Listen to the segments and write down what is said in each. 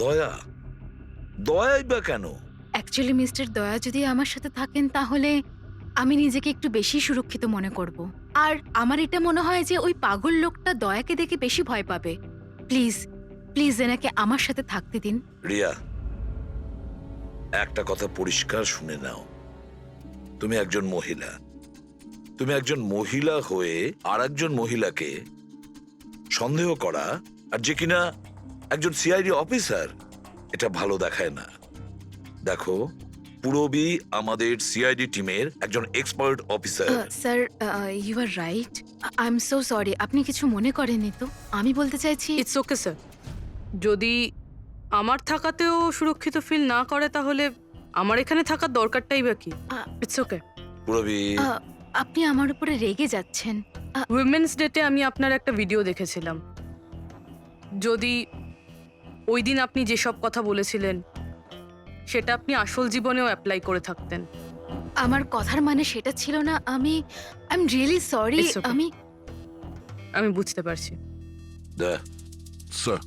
দয়া? দয়াই বা কেন? অ্যাকচুয়ালি মিস্টার দয়া যদি আমার সাথে থাকেন তাহলে আমি নিজেকে একটু বেশি সুরক্ষিত মনে করব। আর আমার এটা মনে হয় যে ওই পাগল লোকটা দয়াকে দেখে বেশি ভয় পাবে। প্লিজ প্লিজ এনাকে আমার সাথে থাকতে দিন। রিয়া, একটা কথা পরিষ্কার শুনে নাও, তুমি একজন মহিলা। তুমি একজন মহিলা হয়ে আর একজন মহিলাকে সন্দেহ করা, আর যে কিনা একজন সিআইডি অফিসার, এটা ভালো দেখায় না। দেখো, পুরবী আমাদের সিআইডি টিমের একজন expert officer. Sir, you are right. I am so sorry. আপনি কিছু মনে করেননি তো? আমি বলতে চাইছি ইটস ওকে স্যার। যদি আমার থাকাতেও সুরক্ষিত ফিল না করে তাহলে আমার এখানে থাকার দরকারটাই বা কি? It's okay. পুরবী, আপনি আমার উপরে রেগে যাচ্ছেন। উইমেন্স ডেতে আমি আপনার একটা ভিডিও দেখেছিলাম। যদি ওই দিন আপনি যেসব কথা বলেছিলেন সেটা আপনি আসল জীবনেও অ্যাপ্লাই করে থাকতেন। আমার কথার মানে সেটা ছিল না। I am really sorry. It's okay. আমি বুঝতে পারছি। স্যার,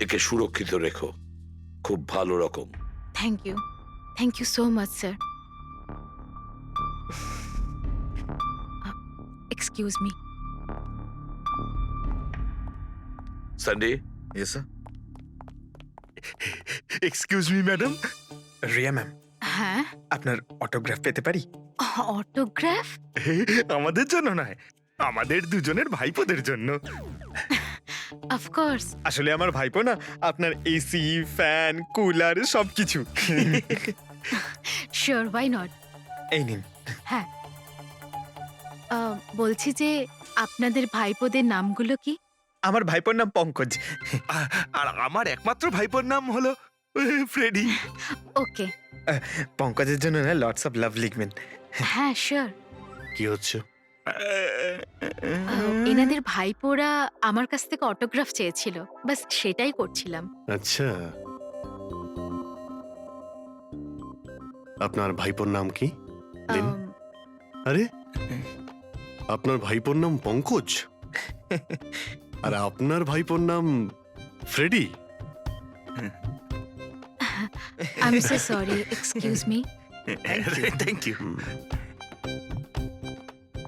একে সুরক্ষিত রেখো, খুব ভালো রকম। Thank you so much sir. Excuse me. Sandy, Yes, sir. Excuse me madam. Riya ma'am, হ্যাঁ, আপনার অটোগ্রাফ পেতে পারি? অটোগ্রাফ? আমাদের জন্য নয়, আমাদের দুজনের ভাইপোদের জন্য। অফকোর্স। আসলে আমার ভাইপো না আপনার এসি, ফ্যান, কুলার সবকিছু। Sure, why not. এই নিন। হ্যাঁ, বলছি যে আপনাদের ভাইপোদের নামগুলো কি? আমার ভাইপোর নাম পঙ্কজ, আর আমার একমাত্র ভাইপোর নাম হলো ফ্রেডি। ওকে। পঙ্কজের জন্য না লটস অফ লাভ লিখবেন। হ্যাঁ, শিওর। কি হচ্ছে? এনাদের ভাইপোরা আমার কাছ থেকে অটোগ্রাফ চেয়েছিল, বাস সেটাই করছিলাম। আচ্ছা, আপনার ভাইপোর নাম কি? দিন। আম, আরে, আপনার ভাইপোর নাম পঙ্কজ আর আপনার ভাইপোর নাম Freddy? I am so sorry, excuse me. Thank you.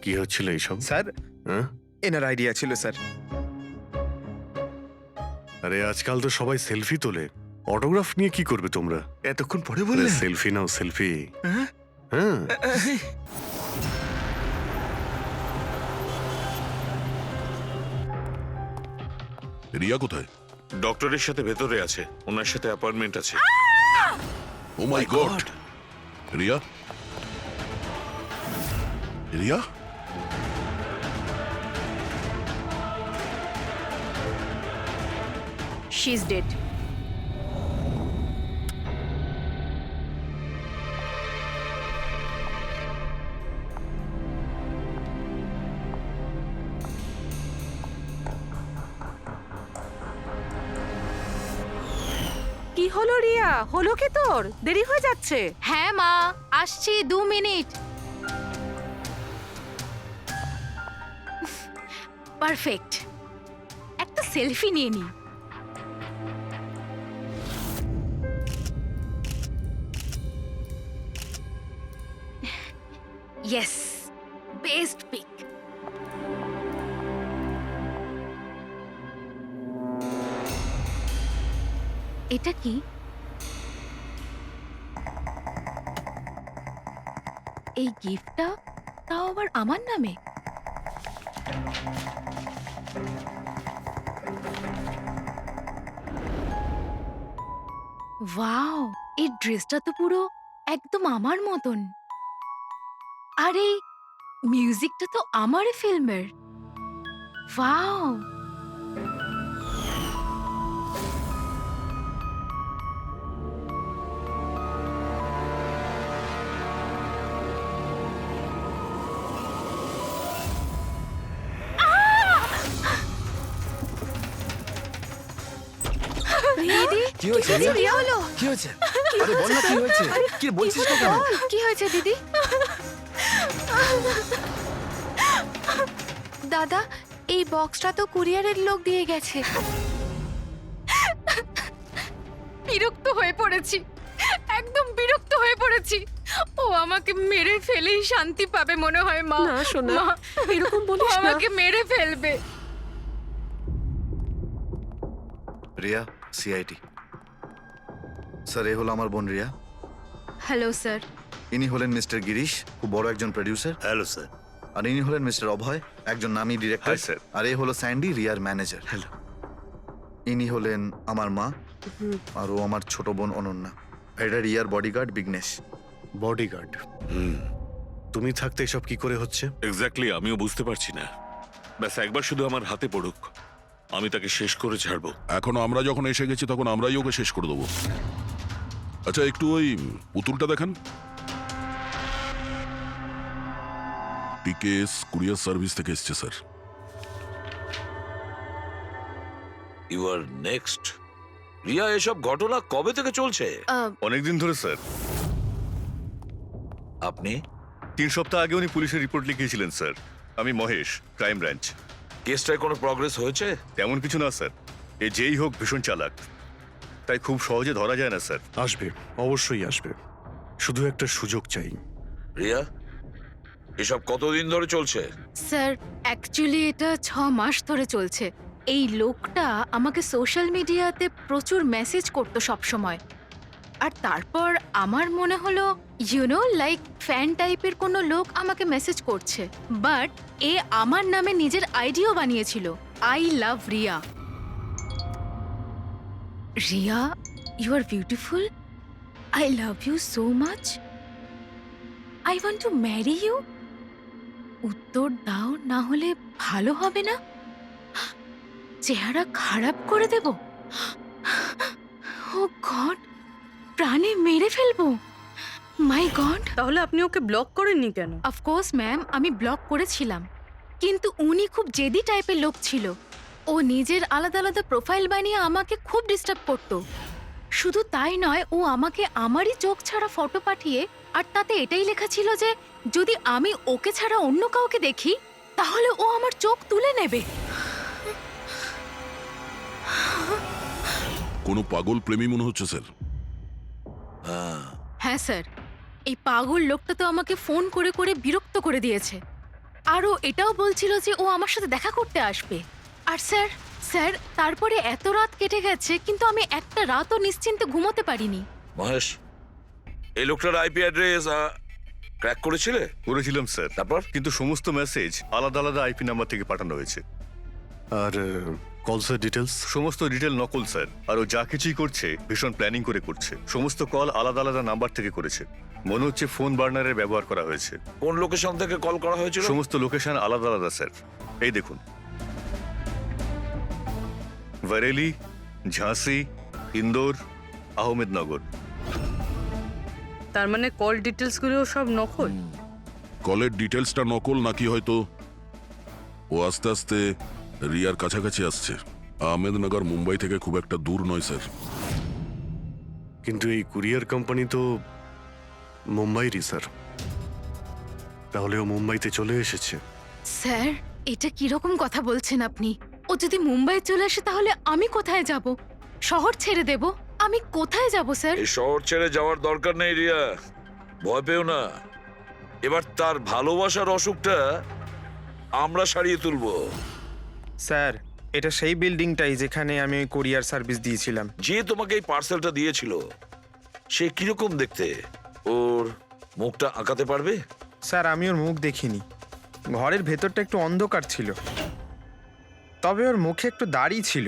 কি হচ্ছিল এইসব? স্যার, হ্যাঁ? এনার আইডিয়া ছিল স্যার। আরে আজকাল তো সবাই সেলফি তোলে, অটোগ্রাফ নিয়ে কি করবে তোমরা? এতক্ষণ পরে বললেন? সেলফি নাও, সেলফি। হ্যাঁ? হ্যাঁ, রিয়া কোথায়? ডক্টরের সাথে ভেতরে আছে, ওনার সাথে অ্যাপয়েন্টমেন্ট আছে। Oh my god! Riya? Riya? She is dead. কি হলো রিয়া? হলো কি তোর? দেরি হয়ে যাচ্ছে। হ্যাঁ মা, আসছি 2 মিনিট। পারফেক্ট। একটা সেলফি নিয়ে নি। Yes, best pic. এটা কি? এই গিফটটা তাও আবার আমার নামে? ওয়াও, এই ড্রেসটা তো পুরো একদম আমার মতন। আর এই মিউজিকটা তো আমারই ফিল্মের। ওয়াও, দিদি, কি হয়েছে রিয়া? কি হলো? কি হয়েছে? আরে বল না কি হয়েছে? কি বলছিস না কেন? কি হয়েছে দিদি? দাদা, এই বক্সটা তো কুরিয়ারের লোক দিয়ে গেছে। বিরক্ত হয়ে পড়েছি, একদম বিরক্ত হয়ে পড়েছি। ও আমাকে মেরে ফেলেই শান্তি পাবে মনে হয় মা। না সোনা, মা, এরকম ও বলিস না। আমাকে মেরে ফেলবে। রিয়া, সিআইটি। স্যার, এ হলো আমার বোন রিয়া। Hello sir. ইনি হলেন মিস্টার গিরিশ, খুব বড় একজন প্রডিউসার। Hello sir. আর ইনি হলেন মিস্টার অভয়, একজন নামী ডিরেক্টর। Hi, sir. আর এ হলো স্যান্ডি, রিয়ার ম্যানেজার। হ্যালো। ইনি হলেন আমার মা, আর ও আমার ছোট বোন অনন্যা। এটা রিয়ার বডিগার্ড বিঘ্নেশ। বডিগার্ড। তুমি থাকতে এসব কি করে হচ্ছে? এক্স্যাক্টলি, আমিও বুঝতে পারছি না। ব্যাস একবার শুধু আমার হাতে পড়ুক, আমি তাকে শেষ করে ছাড়বো। এখনো আমরা যখন এসে গেছি তখন আমরাই ওকে শেষ করে দেবো। আচ্ছা, একটু ওই পুতুলটা দেখান। টিকেএস কুরিয়ার সার্ভিস থেকে এসছে sir. You are next. Riya, এসব ঘটনা কবে থেকে চলছে? অনেকদিন ধরে স্যার। আপনি 3 সপ্তাহ আগে উনি পুলিশের রিপোর্ট লিখিয়েছিলেন স্যার। আমি মহেশ, ক্রাইম ব্রাঞ্চ। কেসটায় কোনো প্রগ্রেস হয়েছে? তেমন কিছু না স্যার। এ যেই হোক ভীষণ চালাক, তাই খুব সহজে ধরা যায় না স্যার। আসবে, অবশ্যই আসবে। শুধু একটা সুযোগ চাই। রিয়া, এসব কতদিন ধরে চলছে? স্যার, অ্যাকচুয়ালি এটা 6 মাস ধরে চলছে। এই লোকটা আমাকে সোশ্যাল মিডিয়াতে প্রচুর মেসেজ করতো সব সময়। আর তারপর আমার মনে হলো লাইক ফ্যান টাইপের কোনো লোক আমাকে মেসেজ করছে। বাট এ আমার নামে নিজের আইডিও বানিয়েছিল, I love Riya. Riya, you are beautiful, I love you so much, I want to marry you. উত্তর দাও, না হলে ভালো হবে না। চেহারা খারাপ করে দেব। ও গড, প্রাণে মেরে ফেলবো। মাই গড। তাহলে আপনি ওকে ব্লক করেননি কেন? অফকোর্স ম্যাম, আমি ব্লক করেছিলাম, কিন্তু উনি খুব জেদি টাইপের লোক ছিল। ও নিজের আলাদা আলাদা প্রোফাইল বানিয়ে আমাকে খুব ডিস্টার্ব করতো। শুধু তাই নয়, ও আমাকে আমারই চোখ ছাড়া ফটো পাঠিয়ে, আর তাতে এটাই লেখা ছিল যে যদি আমি ওকে ছাড়া অন্য কাউকে দেখি তাহলে ও আমার চোখ তুলে নেবে। কোনো পাগল প্রেমী মনে হচ্ছে স্যার। হ্যাঁ, হ্যাঁ স্যার, এই পাগল লোকটা তো আমাকে ফোন করে করে বিরক্ত করে দিয়েছে। আর ও এটাও বলছিল যে ও আমার সাথে দেখা করতে আসবে। আর স্যার স্যার তারপরে এত রাত কেটে গেছে, কিন্তু আমি একটা রাতও নিশ্চিন্তে ঘুমোতে পারিনি। মহেশ, এই লোকটার আইপি অ্যাড্রেস ক্র্যাক করেছিলে? করেছিলাম স্যার, তারপর? কিন্তু সমস্ত মেসেজ আলাদা আলাদা আইপি নাম্বার থেকে পাঠানো হয়েছে। আর কলসের ডিটেলস? সমস্ত ডিটেল নকল স্যার। আর ও যা কিছুই করছে ভীষণ প্ল্যানিং করে করছে। সমস্ত কল আলাদা আলাদা নাম্বার থেকে করেছে। মনে হচ্ছে ফোন বার্নারের ব্যবহার করা হয়েছে। কোন লোকেশন থেকে কল করা হয়েছিল? সমস্ত লোকেশন আলাদা আলাদা স্যার। এই দেখুন, বরেলি, ঝাঁসি, ইন্দোর, আহমেদনগর। তার মানে কল ডিটেলসগুলো সব নকল? কলের ডিটেলসটা নকল, নাকি হয়তো ও আস্তে আস্তে রিয়ার কাছাকাছি আসছে। আহমেদনগর মুম্বাই থেকে খুব একটা দূর নয় স্যার। কিন্তু এই কুরিয়ার কোম্পানি তো মুম্বাইরই স্যার। তাহলে ও মুম্বাইতে চলে এসেছে। স্যার, এটা কিরকম কথা বলছেন আপনি? ও যদি মুম্বাই চলে আসে তাহলে আমি কোথায় যাব? শহর ছেড়ে দেব? আমি কোথায় যাব স্যার? এই শহর ছেড়ে যাওয়ার দরকার নেই রিয়া, ভয় পেও না। এবার তার ভালোবাসার অসুখটা আমরা সারিয়ে তুলবো। স্যার, এটা সেই বিল্ডিংটাই যেখানে আমি ওই কোরিয়ার সার্ভিস দিয়েছিলাম। যে তোমাকে এই পার্সেলটা দিয়েছিল সে কিরকম দেখতে? ওর মুখটা আঁকাতে পারবে? স্যার, আমি ওর মুখ দেখিনি। ঘরের ভেতরটা একটু অন্ধকার ছিল, তবে ওর মুখে একটু দাড়ি ছিল।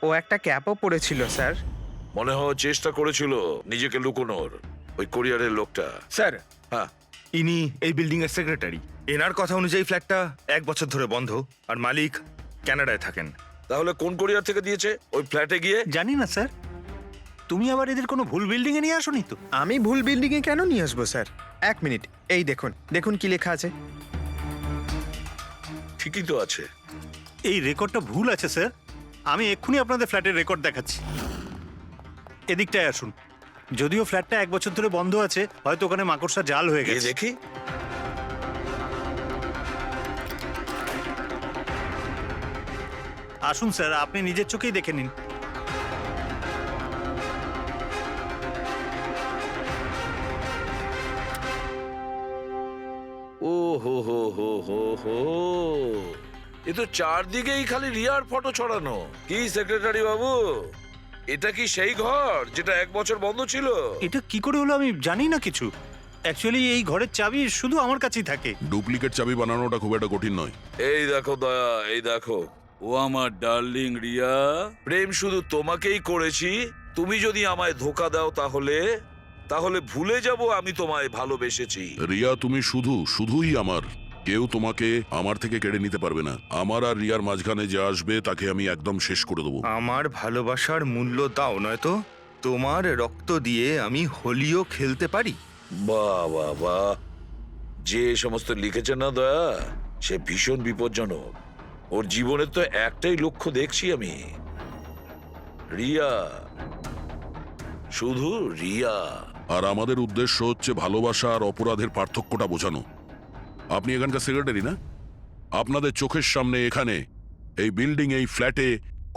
ও একটা ক্যাপও পরেছিল স্যার। মনে হয় চেষ্টা করেছিল নিজেকে লুকোনোর, ওই কোরিয়ারের লোকটা। স্যার, হ্যাঁ, ইনি এই বিল্ডিং এর সেক্রেটারি। এনার কথা অনুযায়ী ফ্ল্যাটটা 1 বছর ধরে বন্ধ, আর মালিক কানাডায় থাকেন। তাহলে কোন কোরিয়ার থেকে দিয়েছে? ওই ফ্ল্যাটে গিয়ে? জানি না স্যার। তুমি আবার এদের কোনো ভুল বিল্ডিং এ নিয়ে আসোনি তো? আমি ভুল বিল্ডিংয়ে কেন নিয়ে আসবো স্যার? 1 মিনিট, এই দেখুন দেখুন কি লেখা আছে। ঠিকই তো আছে। এই রেকর্ডটা ভুল আছে স্যার। আমি এক্ষুনি আপনাদের ফ্ল্যাটের রেকর্ড দেখাচ্ছি। এদিকটায় আসুন। যদিও ফ্ল্যাটটা 1 বছর ধরে বন্ধ আছে, হয়তো ওখানে মাকড়সা জাল হয়ে গিয়ে গেছে। দেখি। আসুন স্যার, আপনি নিজের চোখেই দেখে নিন। হো হো হো হো হো, এ তো চারদিকেই খালি রিয়ার ফটো ছড়ানো। কি সেক্রেটারি বাবু, এটা কি সেই ঘর যেটা 1 বছর বন্ধ ছিল? এটা কি করে হলো আমি জানি না কিছু। অ্যাকচুয়ালি এই ঘরের চাবি শুধু আমার কাছেই থাকে। ডুপ্লিকেট চাবি বানানোটা খুব একটা কঠিন নয়। এই দেখো দয়া, এই দেখো, ও আমার ডার্লিং রিয়া। প্রেম শুধু তোমাকেই করেছি। তুমি যদি আমায় ধোকা দাও তাহলে ভুলে যাব আমি তোমায় ভালোবেসেছি। রিয়া, তুমি শুধুই আমার। কেউ তোমাকে আমার থেকে কেড়ে নিতে পারবে না। আমার আর রিয়ার মাঝখানে যে আসবে তাকে আমি একদম শেষ করে দেবো। আমার ভালোবাসার মূল্য দাও, নয়তো তোমার রক্ত দিয়ে আমি হোলিও খেলতে পারি। বাহ বাহ বাহ, যে সমস্ত লিখেছে না দয়া, সে ভীষণ বিপজ্জনক। ওর জীবনের তো একটাই লক্ষ্য দেখছি আমি, রিয়া, শুধু রিয়া। আর আমাদের উদ্দেশ্য হচ্ছে ভালোবাসা আর অপরাধের পার্থক্যটা বোঝানো। আপনি এখানকার সেক্রেটারি না? আপনাদের চোখের সামনে এখানে এই বিল্ডিং, এই ফ্ল্যাটে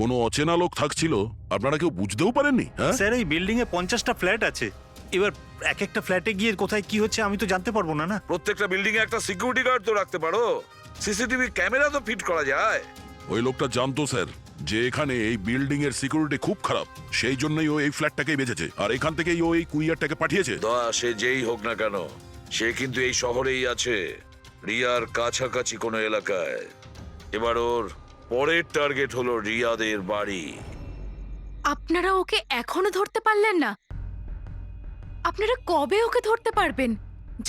কোনো অচেনা লোক থাকছিল, আপনারা কেউ বুঝতেও পারেননি? হ্যাঁ স্যার, এই বিল্ডিং এ 50টা ফ্ল্যাট আছে। এবার এক একটা ফ্ল্যাটে গিয়ে কোথায় কি হচ্ছে আমি তো জানতে পারবো না। প্রত্যেকটা বিল্ডিং এ একটা সিকিউরিটি গার্ড তো রাখতে পারো, সিসিটিভি ক্যামেরা তো ফিট করা যায়। ওই লোকটা জানতো স্যার যে এখানে এই বিল্ডিং এর সিকিউরিটি খুব খারাপ, সেই জন্যই ও এই ফ্ল্যাটটাকেই বেঁচেছে, আর এখান থেকেই ও এই কুইয়ারটাকে পাঠিয়েছে। দয়া, সে যেই হোক না কেন, সে কিন্তু এই শহরেই আছে, রিয়ার কাছাকাছি কোনো এলাকায়। এবার ওর পরের টার্গেট হলো রিয়াদের বাড়ি। আপনারা ওকে এখনো ধরতে পারলেন না? আপনারা কবে ওকে ধরতে পারবেন?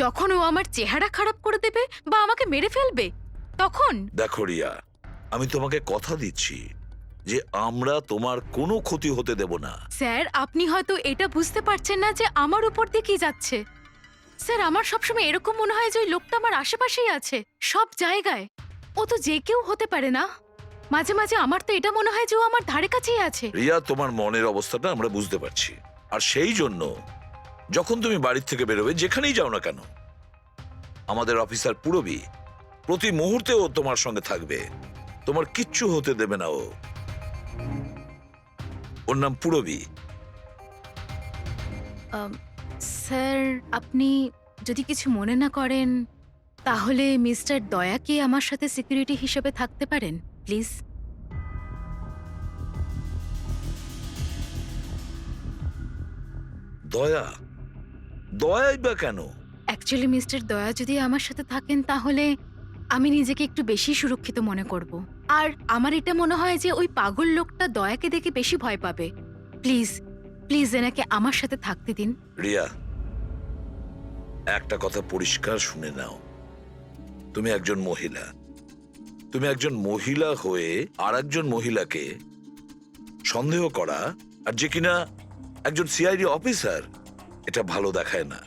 যখন ও আমার চেহারা খারাপ করে দেবে বা আমাকে মেরে ফেলবে তখন? দেখো রিয়া, আমি তোমাকে কথা দিচ্ছি যে আমরা তোমার কোনো ক্ষতি হতে দেব না। স্যার, আপনি হয়তো এটা বুঝতে পারছেন না যে আমার উপর দিয়ে কি যাচ্ছে। স্যার, আমার সবসময় এরকম মনে হয় যে ওই লোকটা আমার আশেপাশেই আছে, সব জায়গায়। ও তো যে কেউ হতে পারে না? মাঝে মাঝে আমার তো এটা মনে হয় যে ও আমার ধারে কাছেই আছে। রিয়া, তোমার মনের অবস্থাটা আমরা বুঝতে পারছি, আর সেই জন্য যখন তুমি বাড়ির থেকে বেরোবে, যেখানেই যাও না কেন, আমাদের অফিসার পুরবী প্রতি মুহূর্তে ও তোমার সঙ্গে থাকবে, তোমার কিচ্ছু হতে দেবে না ও। ওর নাম পুরবী। স্যার, আপনি যদি কিছু মনে না করেন তাহলে মিস্টার দয়াকে আমার সাথে সিকিউরিটি হিসেবে থাকতে পারেন প্লিজ। দয়া? দয়াই বা কেন? অ্যাকচুয়ালি মিস্টার দয়া যদি আমার সাথে থাকেন তাহলে আমি নিজেকে একটু বেশি সুরক্ষিত মনে করব। আর আমার এটা মনে হয় যে ওই পাগল লোকটা দয়াকে দেখে বেশি ভয় পাবে। প্লিজ প্লিজ এনাকে আমার সাথে থাকতে দিন। রিয়া, একটা কথা পরিষ্কার শুনে নাও, তুমি একজন মহিলা। তুমি একজন মহিলা হয়ে আর একজন মহিলাকে সন্দেহ করা, আর যে কিনা একজন সিআইডি অফিসার, এটা ভালো দেখায় না।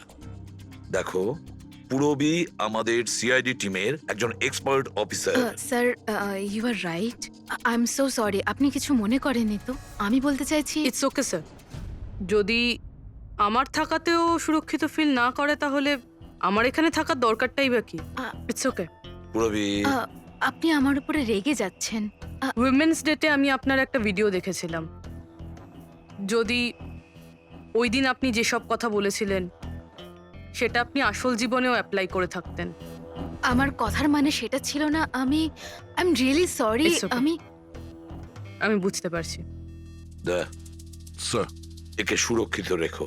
দেখো, পুরবী আমাদের সিআইডি টিমের একজন expert officer. Sir, you are right. I am so sorry. আপনি কিছু মনে করেননি তো? আমি বলতে চাইছি, ইটস ওকে স্যার। যদি আমার থাকাতেও সুরক্ষিত ফিল না করে তাহলে আমার এখানে থাকার দরকারটাই বা কি? It's okay. পুরবী, আপনি আমার উপরে রেগে যাচ্ছেন। উইমেন্স ডেতে আমি আপনার একটা ভিডিও দেখেছিলাম। যদি ওই দিন আপনি যেসব কথা বলেছিলেন সেটা আপনি আসল জীবনেও অ্যাপ্লাই করে থাকতেন। আমার কথার মানে সেটা ছিল না। I am really sorry. It's okay. আমি বুঝতে পারছি। স্যার, একে সুরক্ষিত রেখো,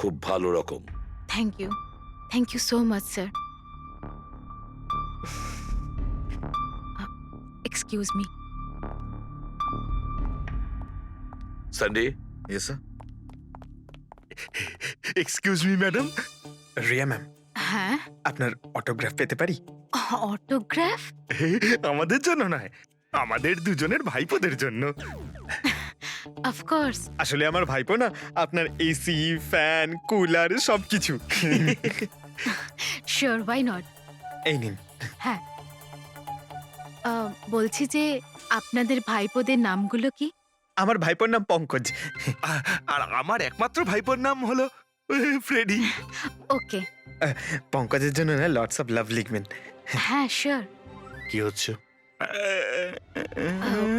খুব ভালো রকম। Thank you so much sir. Excuse me. Sunday. Yes sir. Excuse me madam. Riya ma'am, হ্যাঁ, আপনার অটোগ্রাফ পেতে পারি? অটোগ্রাফ? আমাদের জন্য নয়, আমাদের দুজনের ভাইপোদের জন্য। অফকোর্স। আসলে আমার ভাইপো না আপনার এসি, ফ্যান, কুলার সবকিছু। Sure, why not. এই নিন। হ্যাঁ, বলছি যে আপনাদের ভাইপোদের নামগুলো কি? আমার ভাইপোর নাম পঙ্কজ। আর আমার একমাত্র ভাইপোর নাম হলো ফ্রেডি। ওকে। পঙ্কজের জন্য না লটস অফ লাভ লিখবেন। হ্যাঁ, শিওর। কি হচ্ছে?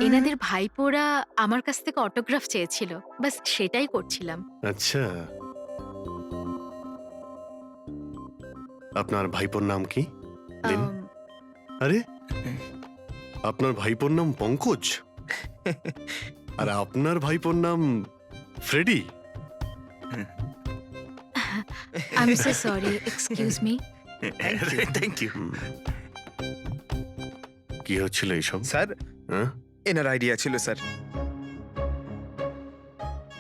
এনাদের ভাইপোরা আমার কাছ থেকে অটোগ্রাফ চেয়েছিল, বাস সেটাই করছিলাম। আচ্ছা, আপনার ভাইপোর নাম কি? দিন। আরে আপনার ভাইপোর নাম পঙ্কজ আর আপনার ভাইপোর নাম Freddy. I am so sorry, excuse me. Thank you. কি হচ্ছিল এইসব? স্যার, হ্যাঁ? এনার আইডিয়া ছিল স্যার।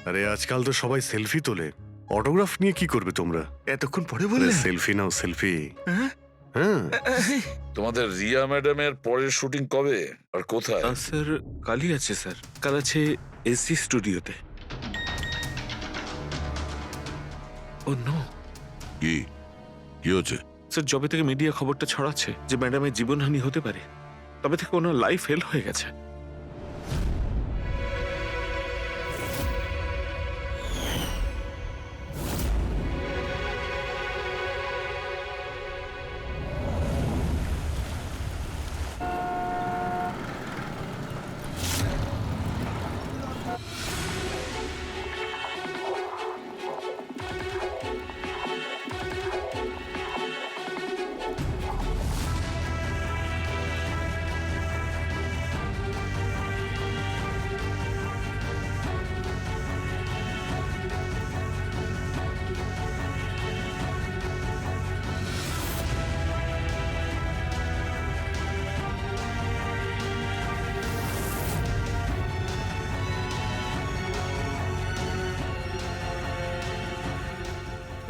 আরে আজকাল তো সবাই সেলফি তোলে, অটোগ্রাফ নিয়ে কি করবে তোমরা? এতক্ষণ পরে বললে? সেলফি নাও, সেলফি। হ্যাঁ? হ্যাঁ, তোমাদের রিয়া ম্যাডামের পরের শুটিং কবে আর কোথায়? স্যার কালই আছে স্যার, কাল আছে এসসি স্টুডিওতে। ও নো কি কি হচ্ছে? স্যার, যবে থেকে মিডিয়া খবরটা ছড়াচ্ছে যে ম্যাডামের জীবনহানি হতে পারে, তবে থেকে ওনার লাইফ ফেল হয়ে গেছে।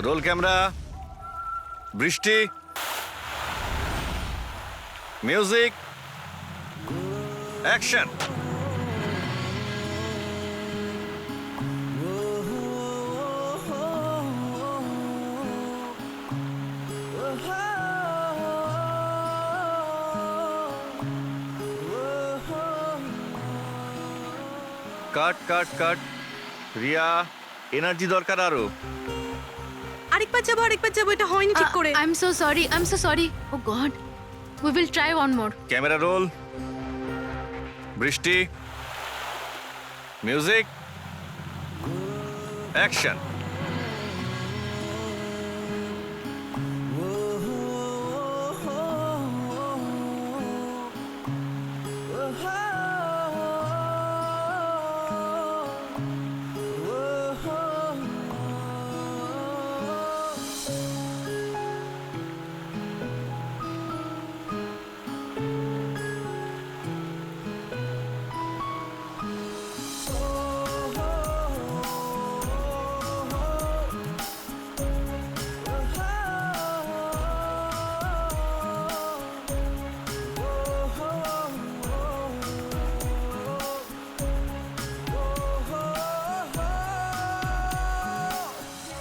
রোল ক্যামেরা, বৃষ্টি, music, action. Cut cut cut. Riya, energy দরকার আরো। আরেকবার যাবো, এটা হয়নি ঠিক করে। I am so sorry, I am so sorry. Oh god, we will try one more. Camera roll, বৃষ্টি, মিউজিক, অ্যাকশন।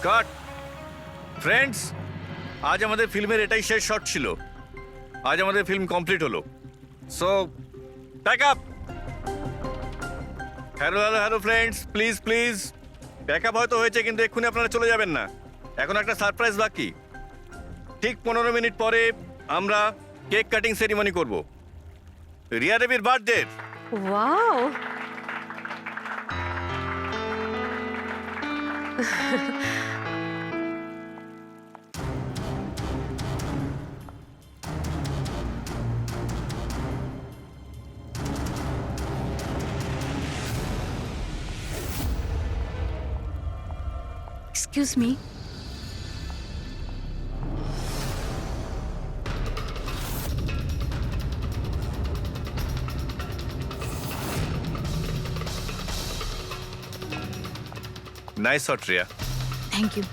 কাট। ফ্রেন্ডস, আজ আমাদের ফিল্মের এটাই শেষ শট ছিল। আজ আমাদের ফিল্ম কমপ্লিট হলো। So pack up. Hello hello hello friends, please please pack up হয়তো হয়েছে, কিন্তু এক্ষুনি আপনারা চলে যাবেন না। এখন একটা সারপ্রাইজ বাকি। ঠিক 15 মিনিট পরে আমরা কেক কাটিং সেরিমনি করব রিয়া দেবীর birthday. Wow, excuse me. Nice shot Riya. Thank you.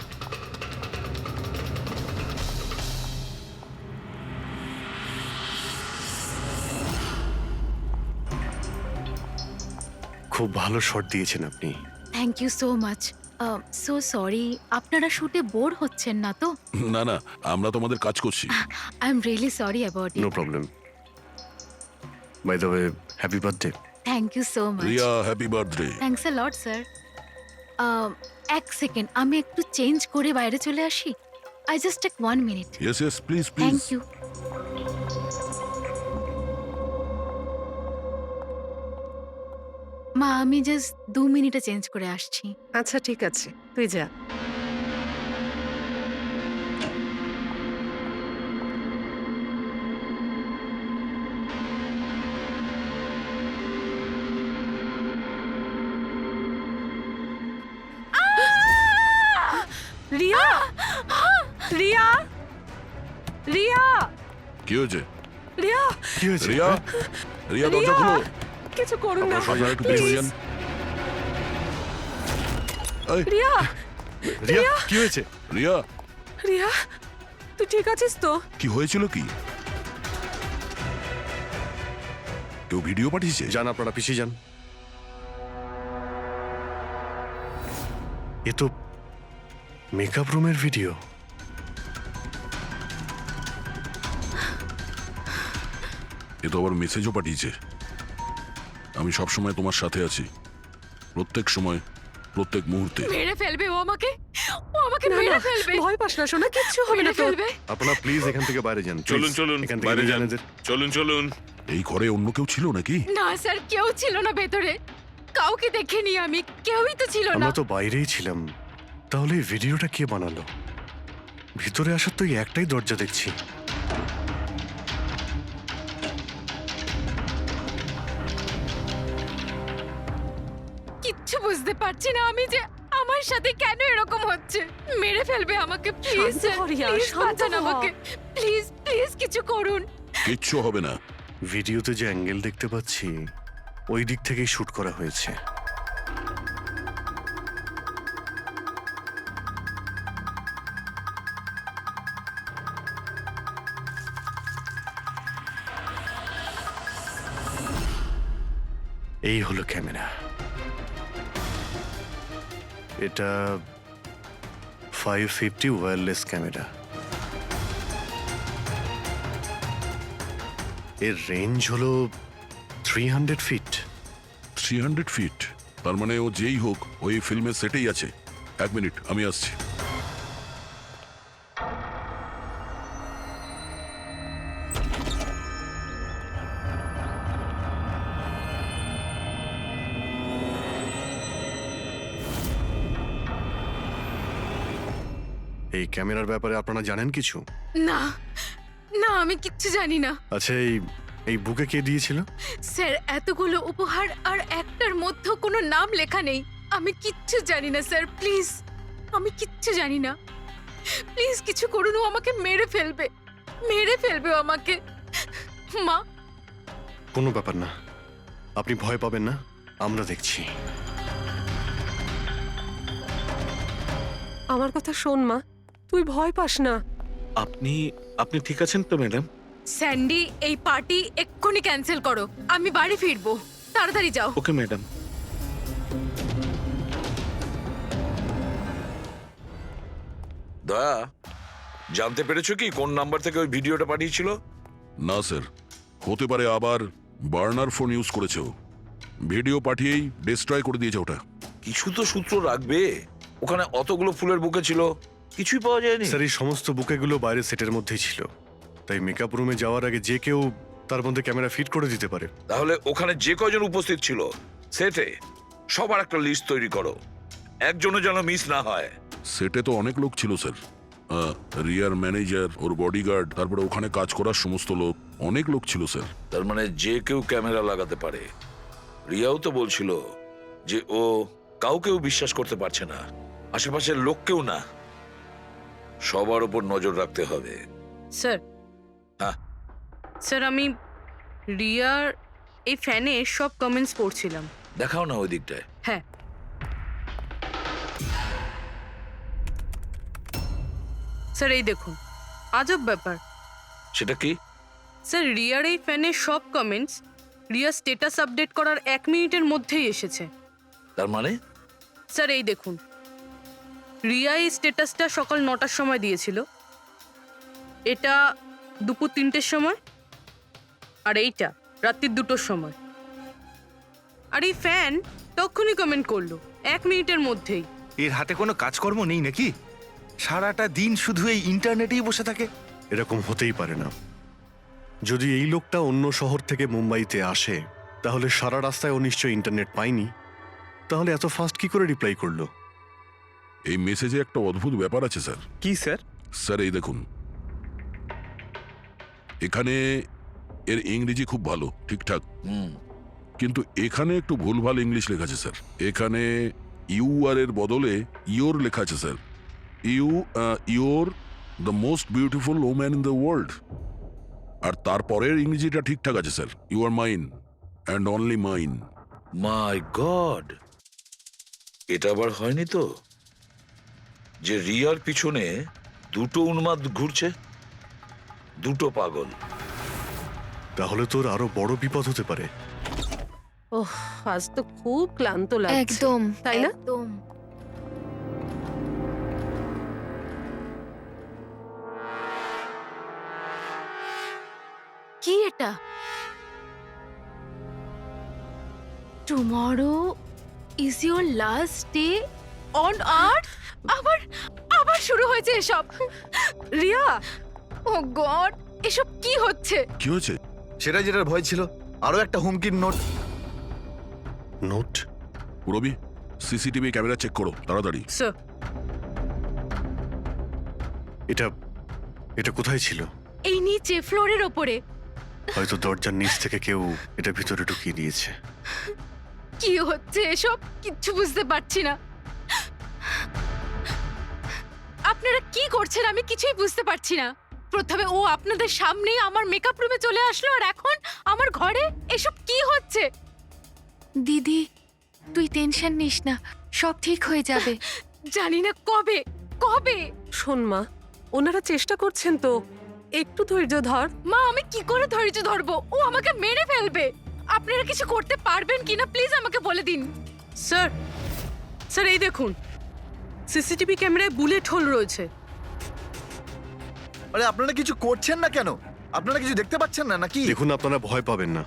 খুব ভালো শট দিয়েছেন আপনি। Thank you so much. So sorry, আপনারা শুটে বোর হচ্ছেন না তো? না না, আমরা তোমাদের কাজ করছি। I am really sorry about no it. Problem. By the way, happy birthday. Thank you so much. Riya, happy birthday. Thanks a lot sir. এক সেকেন্ড, আমি একটু চেঞ্জ করে বাইরে চলে আসি। I just take 1 minute. Yes yes, please please. Thank you. মা, আমি just 2 মিনিটে চেঞ্জ করে আসছি। আচ্ছা ঠিক আছে, তুই যা। রিয়া রিয়া রিয়া কি হয়েছে? রিয়া কি হয়েছে? রিয়া রিয়া দরজা খুলো। কিছু করুন না আপনারা সবাই একটু পিছনে যান। এই, রিয়া রিয়া কি হয়েছে? রিয়া রিয়া তুই ঠিক আছিস তো? কি হয়েছিল কি? কেউ ভিডিও পাঠিয়েছে? যান আপনারা পিছিয়ে যান। এ তো মেকআপ রুমের ভিডিও। এ তো আবার মেসেজও পাঠিয়েছে। আমি সব সময় তোমার সাথে আছি, প্রত্যেক সময়, প্রত্যেক মুহূর্তে। মেরে ফেলবে ও আমাকে মেরে ফেলবে। ভয় পাস না সোনা, কিচ্ছু হবে না মেরে তোর। ফেলবে। আপনারা প্লিজ এখান থেকে বাইরে যান। চলুন please। চলুন এখান থেকে বাইরে যান। এদের চলুন চলুন। এই ঘরে অন্য কেউ ছিল নাকি? না স্যার, কেউ ছিল না ভেতরে, কাউকে দেখিনি আমি, কেউই তো ছিল না। আমরা তো বাইরেই ছিলাম। তাহলে এই ভিডিওটা কে বানালো? ভিতরে আসার তো এই একটাই দরজা দেখছি। কিচ্ছু বুঝতে পারছি না আমি যে আমার সাথে কেন এরকম হচ্ছে। মেরে ফেলবে আমাকে, প্লিজ শান্ত হ রিয়া, প্লিজ শান্ত বাঁচান হ। আমাকে, প্লিজ প্লিজ কিছু করুন। কিচ্ছু হবে না। ভিডিওতে যে অ্যাঙ্গেল দেখতে পাচ্ছি ওই দিক থেকেই শুট করা হয়েছে। এই হলো ক্যামেরা। এটা 550 ওয়্যারলেস ক্যামেরা। এর রেঞ্জ হলো 300 ফিট। 300 ফিট? তার মানে ও যেই হোক ওই ফিল্মের সেটেই আছে। এক মিনিট, আমি আসছি। এই ক্যামেরার ব্যাপারে আপনারা জানেন কিছু? না না, আমি কিচ্ছু জানি না আচ্ছা, এই বুকে কে দিয়েছিল? স্যার। এতগুলো উপহার আর একটার মধ্যে কোনো নাম লেখা নেই। আমি কিচ্ছু জানি না স্যার, প্লিজ, আমি কিচ্ছু জানি না। প্লিজ কিছু করুন, ও আমাকে মেরে ফেলবে, মেরে ফেলবে ও আমাকে। মা, কোনো ব্যাপার না, আপনি ভয় পাবেন না, আমরা দেখছি। আমার কথা শোন মা, তুই ভয় পাস না। আপনি ঠিক আছেন তো ম্যাডাম? স্যান্ডি, এই পার্টি এক্ষুনি ক্যান্সেল করো, আমি বাড়ি ফিরবো, তাড়াতাড়ি যাও। Okay madam. দয়া, জানতে পেরেছো কি কোন নাম্বার থেকে ওই ভিডিওটা পাঠিয়েছিল? না স্যার, হতে পারে আবার বার্নার ফোন ইউজ করেছে ও। ভিডিও পাঠিয়েই ডিস্ট্রয় করে দিয়েছে ওটা। কিছু তো সূত্র রাখবে। ওখানে অতগুলো ফুলের বুকে ছিল, কিছুই পাওয়া যায়নি। স্যার, এই সমস্ত বুকেগুলো বাইরে সেটের মধ্যেই ছিল, তাই মেকআপ রুমে যাওয়ার আগে যে কেউ তার মধ্যে ক্যামেরা ফিট করে দিতে পারে। তাহলে ওখানে যে কজন উপস্থিত ছিল সেটে সবার একটা লিস্ট তৈরি করো, একজনও যেন মিস না হয়। সেটে তো অনেক লোক ছিল স্যার। রিয়ার ম্যানেজার, ওর বডিগার্ড, তারপরে ওখানে কাজ করার সমস্ত লোক, অনেক লোক ছিল স্যার। তার মানে যে কেউ ক্যামেরা লাগাতে পারে। রিয়াও তো বলছিল যে ও কাউকেও বিশ্বাস করতে পারছে না, আশেপাশের লোককেও না। সবার উপর নজর রাখতে হবে। স্যার, হ্যাঁ। স্যার, আমি রিয়ার এই ফ্যানে সব কমেন্টস পড়ছিলাম। দেখাও না ওই দিকটায়। হ্যাঁ, স্যার এই দেখুন, আজব ব্যাপার। সেটা কি? স্যার, রিয়ার এই ফ্যানের সব কমেন্টস রিয়া স্ট্যাটাস আপডেট করার 1 মিনিটের মধ্যেই এসেছে। তার মানে স্যার এই দেখুন, রিয়া এই স্ট্যাটাসটা সকাল 9টার সময় দিয়েছিল, এটা দুপুর 3টের সময়, আর এইটা রাত্রি 2টোর সময়। আর এই ফ্যান তখনই কমেন্ট করলো 1 মিনিটের মধ্যেই। এর হাতে কোনো কাজকর্ম নেই নাকি? সারাটা দিন শুধু এই ইন্টারনেটেই বসে থাকে। এরকম হতেই পারে না। যদি এই লোকটা অন্য শহর থেকে মুম্বাইতে আসে, তাহলে সারা রাস্তায় ও নিশ্চয়ই ইন্টারনেট পায়নি। তাহলে এত ফাস্ট কি করে রিপ্লাই করলো? এই মেসেজে একটা অদ্ভুত ব্যাপার আছে স্যার। কি স্যার? স্যার এই দেখুন, এখানে এর ইংরেজি খুব ভালো, ঠিকঠাক, কিন্তু এখানে একটু ভুলভাল ইংলিশ লেখা আছে স্যার। এখানে ইউ আর এর বদলে ইয়োর লেখা আছে sir. You're the most beautiful woman in the world. আর তারপরের ইংরেজিটা ঠিকঠাক আছে sir, you are mine and only mine. My god, এটা আবার হয়নি তো যে রিয়ার পিছনে দুটো উন্মাদ ঘুরছে, দুটো পাগল। তাহলে তোর আরো বড় বিপদ হতে পারে। ওহ, আজ তো খুব ক্লান্ত লাগছে। একদম, তাই না? একদম। কি এটা? Tomorrow is your last day on earth? আবার শুরু হয়েছে এসব। রিয়া, ও গড, এসব কি হচ্ছে? কি হয়েছে? সেটা যেটার ভয় ছিল, আরো একটা হুমকির নোট। নোট? রবি, সিসিটিভি ক্যামেরা চেক করো তাড়াতাড়ি। স্যার। এটা এটা কোথায় ছিল? এই নিচে ফ্লোরের ওপরে। হয়তো দরজার নিচ থেকে কেউ এটা ভিতরে ঢুকিয়ে দিয়েছে। কি হচ্ছে এসব? কিচ্ছু বুঝতে পারছি না। আপনারা কি করছেন আমি কিছুই বুঝতে পারছি না। প্রথমে ও আপনাদের সামনেই আমার মেকআপ রুমে চলে আসলো, আর এখন আমার ঘরে এসব কি হচ্ছে? দিদি, তুই টেনশন নিস না, সব ঠিক হয়ে যাবে। জানি না কবে কবে। শোন মা, ওনারা চেষ্টা করছেন তো, একটু ধৈর্য ধর। মা, আমি কি করে ধৈর্য ধরবো? ও আমাকে মেরে ফেলবে। আপনারা কিছু করতে পারবেন কিনা প্লিজ আমাকে বলে দিন। স্যার, স্যার এই দেখুন, সিসিটিভি ক্যামেরায় বুলেট হোল রয়েছে। আরে আপনারা কিছু করছেন না কেন? আপনারা কিছু দেখতে পাচ্ছেন না নাকি? দেখুন, আপনারা ভয় পাবেন না।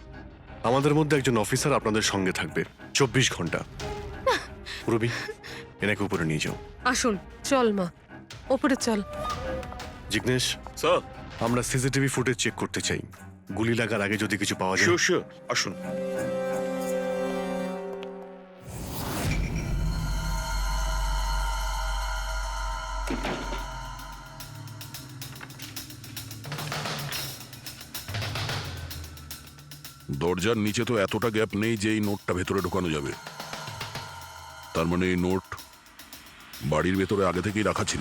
আমাদের মধ্যে একজন অফিসার আপনাদের সঙ্গে থাকবে 24 ঘন্টা। রবি, এনাকে উপরে নিয়ে যাও। আসুন, চল মা, ওপরে চল। জিগ্নেশ, স্যার, আমরা সিসিটিভি ফুটেজ চেক করতে চাই। গুলি লাগার আগে যদি কিছু পাওয়া যায়। শিওর শিওর, আসুন। দরজার নিচে তো এতটা গ্যাপ নেই যে এই নোটটা ভেতরে ঢোকানো যাবে। তার মানে এই নোট বাড়ির ভেতরে আগে থেকেই রাখা ছিল।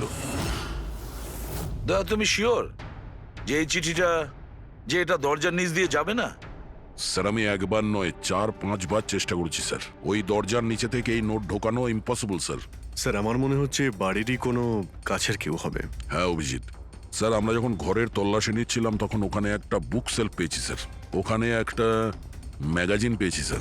দাদা, তুমি শিওর যে এই চিঠিটা যে এটা দরজার নিচ দিয়ে যাবে না? স্যার, আমি একবার নয় 4-5 বার চেষ্টা করেছি স্যার। ওই দরজার নিচে থেকে এই নোট ঢোকানো ইম্পসিবল স্যার। স্যার, আমার মনে হচ্ছে বাড়িরই কোনো কাছের কেউ হবে। হ্যাঁ অভিজিৎ স্যার, আমরা যখন ঘরের তল্লাশি নিচ্ছিলাম তখন ওখানে একটা বুক সেলফ পেয়েছি স্যার। ওখানে একটা ম্যাগাজিন পেয়েছি স্যার।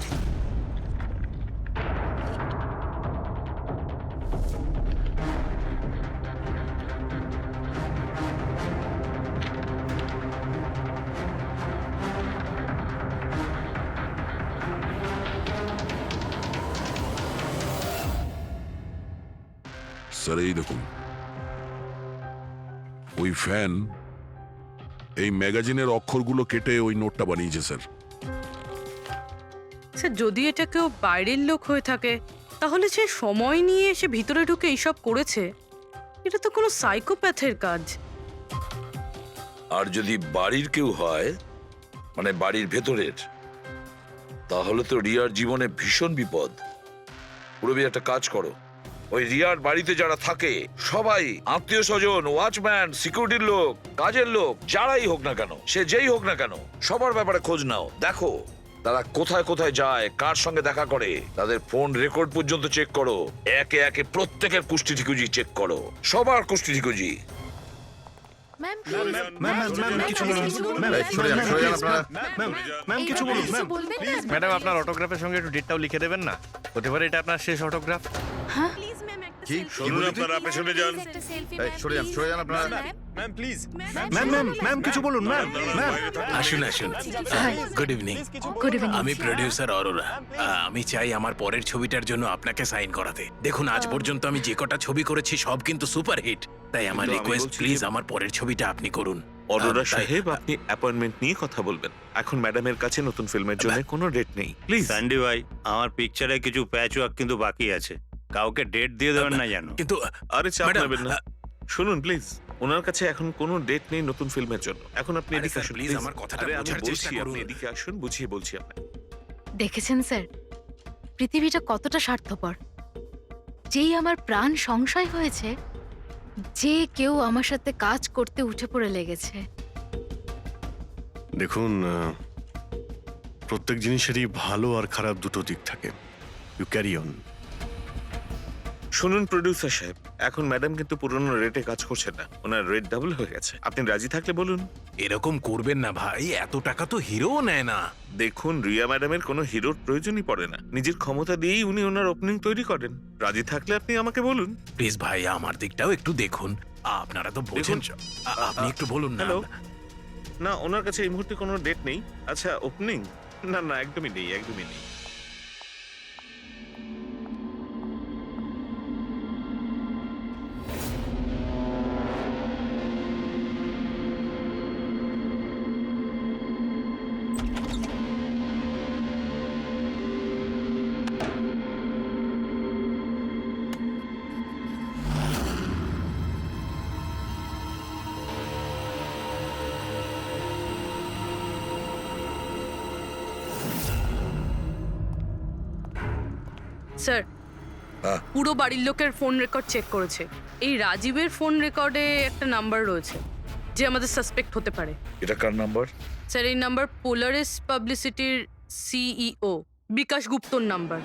স্যার এই দেখুন, ওই ফ্যান এই ম্যাগাজিনের অক্ষরগুলো কেটে ওই নোটটা বানিয়েছে স্যার। স্যার, যদি এটা কেউ বাইরের লোক হয়ে থাকে তাহলে সে সময় নিয়ে এসে ভিতরে ঢুকে এইসব করেছে। এটা তো কোনো সাইকোপ্যাথের কাজ। আর যদি বাড়ির কেউ হয়, মানে বাড়ির ভেতরের, তাহলে তো রিয়ার জীবনে ভীষণ বিপদ। পুরবি, একটা কাজ করো, ওই রিয়ার বাড়িতে যারা থাকে সবাই, আত্মীয় স্বজন, ওয়াচম্যান, সিকিউরিটির লোক, কাজের লোক, যারাই হোক না কেন, সে যেই হোক না কেন, সবার ব্যাপারে খোঁজ নাও। দেখো তারা কোথায় কোথায় যায়, কার সঙ্গে দেখা করে, তাদের ফোন রেকর্ড পর্যন্ত চেক করো। একে একে প্রত্যেকের কুষ্টি ঠিকুজি চেক করো, সবার কুষ্টি ঠিকুজি। ম্যাম, কিছু বলুন। ম্যাম, সরে যান আপনারা। ম্যাম, কিছু বলুন। ম্যাম, ম্যাডাম, আপনার অটোগ্রাফের সঙ্গে একটু ডেটটাও লিখে দেবেন না? হতে পারে এটা আপনার শেষ অটোগ্রাফ। কি শুনুন, আপনারা পেছনে যান। সরে যান আপনারা। Ma'am, please. ম্যাম, কিছু বলুন। ম্যাম, আসুন আসুন। Good evening. Good evening. আমি প্রডিউসার অরোরা। আমি চাই আমার পরের ছবিটার জন্য আপনাকে সাইন করাতে। দেখুন, আজ পর্যন্ত আমি যে কটা ছবি করেছি সব কিন্তু সুপারহিট। তাই আমার কিন্তু আমি রিকোয়েস্ট, বলছি প্লিজ যে- আমার পরের ছবিটা আপনি করুন। অরোরা তাই- সাহেব, আপনি অ্যাপয়েন্টমেন্ট নিয়ে কথা বলবেন। এখন ম্যাডামের কাছে নতুন ফিল্মের জন্য কোনো ডেট নেই, প্লিজ। স্যান্ডি ভাই, আমার পিকচারে কিছু প্যাচ ওয়ার্ক কিন্তু বাকি আছে। কাউকে ডেট দিয়ে দেবেন না জানো। কিন্তু আরে চাপ ম্যাডাম, নেবেন না। শুনুন প্লিজ, ওনার কাছে এখন কোনো ডেট নেই নতুন ফিল্মের জন্য। এখন আপনি আরে এদিকে স্যার, আসুন প্লিজ প্লিজ। আমার কথাটা আরে আমি বোঝার চেষ্টা বলছি, আপনি করুন। এদিকে আসুন, বুঝিয়ে বলছি আপনাকে। দেখেছেন স্যার, পৃথিবীটা কতটা স্বার্থপর। যেই আমার প্রাণ সংশয় হয়েছে, যে কেউ আমার সাথে কাজ করতে উঠে পড়ে লেগেছে। দেখুন প্রত্যেক জিনিসেরই ভালো আর খারাপ দুটো দিক থাকে। You carry on. শুনুন প্রডিউসার সাহেব, এখন ম্যাডাম কিন্তু পুরনো রেটে কাজ করছে না, ওনার রেট ডাবল হয়ে গেছে। আপনি রাজি থাকলে বলুন। এরকম করবেন না ভাই, এত টাকা তো হিরোও নেয় না। দেখুন, রিয়া ম্যাডামের কোনো হিরোর প্রয়োজনই পড়ে না, নিজের ক্ষমতা দিয়েই উনি ওনার ওপেনিং তৈরি করেন। রাজি থাকলে আপনি আমাকে বলুন। প্লিজ ভাই, আমার দিকটাও একটু দেখুন। আপনারা তো বোঝেন। আপনি একটু বলুন না। হ্যালো, না ওনার কাছে এই মুহূর্তে কোনো ডেট নেই। আচ্ছা, ওপেনিং? না না, একদমই নেই, একদমই নেই। স্যার, হ্যাঁ। পুরো বাড়ির লোকের ফোন রেকর্ড চেক করেছে। এই রাজীবের ফোন রেকর্ডে একটা নাম্বার রয়েছে যে আমাদের সাসপেক্ট হতে পারে। এটা কার নাম্বার? স্যার, এই নাম্বার পোলারিস পাবলিসিটির সিইও বিকাশ গুপ্তর নাম্বার।